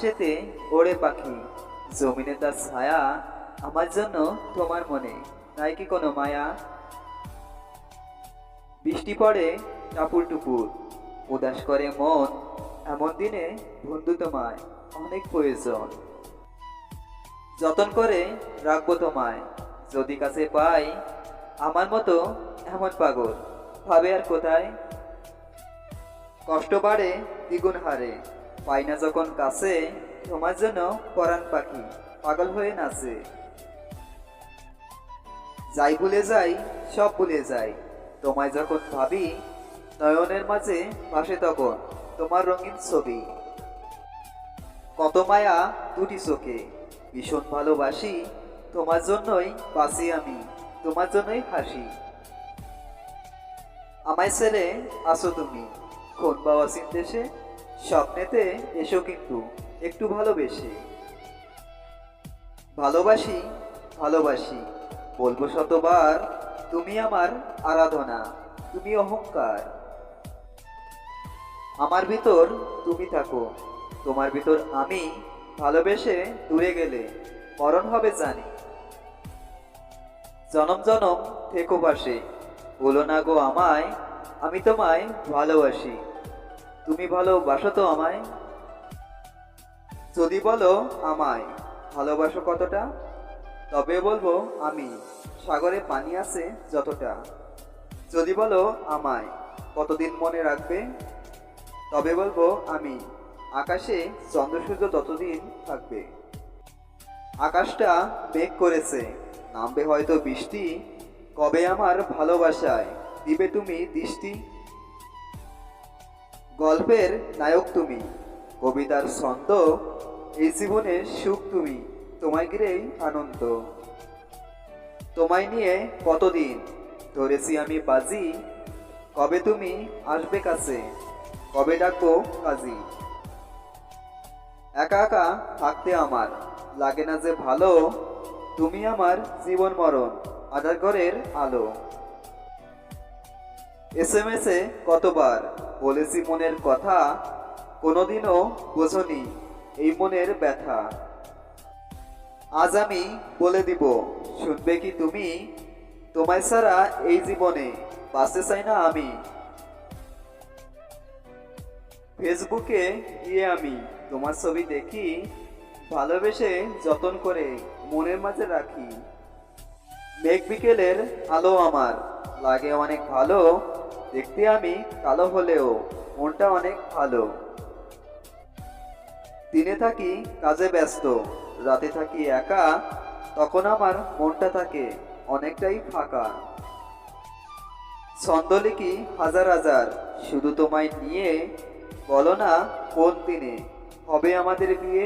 আকাশেতে ওড়ে পাখি, জমিনে তার ছায়া, আমার জন্য তোমার মনে নাই কি কোনো মায়া? বৃষ্টি পড়ে টাপুর টুপুর, উদাস করে মন, এমন দিনে বন্ধু তোমায় অনেক প্রয়োজন। যতন করে রাখবো তোমায়, যদি কাছে পাই, আমার মতো এমন পাগল ভাবে আর কোথায়? কষ্ট বাড়ে দ্বিগুণ হারে, পাই না যখন কাছে, তোমার জন্য পরাণ পাখি পাগল হয়ে নাচে। যাই ভুলে যাই, সব ভুলে যাই, তোমায় যখন ভাবি, নয়নের মাঝে ভাসে তখন তোমার রঙিন ছবি। কত মায়া দুটি চোখে, ভীষণ ভালোবাসি, তোমার জন্যই বাঁচি আমি, তোমার জন্যই হাসি। আমায় ছেড়ে আসো তুমি কোন বাবা দেশে, স্বপ্নেতে এসো কিন্তু একটু ভালোবেসে। ভালোবাসি ভালোবাসি বলবো শতবার, তুমি আমার আরাধনা, তুমি অহংকার। আমার ভিতর তুমি থাকো, তোমার ভিতর আমি, ভালোবেসে দূরে গেলে মরণ হবে জানি। জনম জনম থেকো পাশে, বলো না গো আমায়, আমি তোমায় ভালোবাসি, তুমি ভালোবাসো তো আমায়? যদি বলো আমায় ভালোবাসো কতটা, তবে বলবো আমি সাগরে পানি আছে যতটা। যদি বলো আমায় কতদিন মনে রাখবে, তবে বলবো আমি আকাশে চন্দ্র সূর্য ততদিন থাকবে। আকাশটা মেঘ করেছে, নামবে হয়তো বৃষ্টি, কবে আমার ভালোবাসায় দিবে তুমি দৃষ্টি? গল্পের নায়ক তুমি, কবিতার ছন্দ, এই জীবনের সুখ তুমি, তোমায় ঘিরেই আনন্দ। তোমায় নিয়ে কতদিন ধরেছি আমি বাজি, কবে তুমি আসবে কাছে, কবে ডাকবো কাজী? একা একা থাকতে আমার লাগে না যে ভালো, তুমি আমার জীবন মরণ, আধার ঘরের আলো। SMS এ কতবার বলেছি মনের কথা, কোনোদিনও বোঝনি এই মনের ব্যথা। আজ আমি বলে দিব, শুনবে কি তুমি, তোমায় ছাড়া এই জীবনে বাঁচতে চাই না আমি। ফেসবুকে গিয়ে আমি তোমার ছবি দেখি, ভালোবেসে যতন করে মনের মাঝে রাখি। মেঘ বিকেলের আলো আমার লাগে অনেক ভালো, দেখতে আমি কালো হলেও মনটা অনেক ভালো। দিনে থাকি কাজে ব্যস্ত, রাতে থাকি একা, তখন আমার মনটা থাকে অনেকটাই ফাঁকা। ছন্দ লিখি হাজার হাজার শুধু তোমায় নিয়ে, বলো না কোন দিনে হবে আমাদের বিয়ে?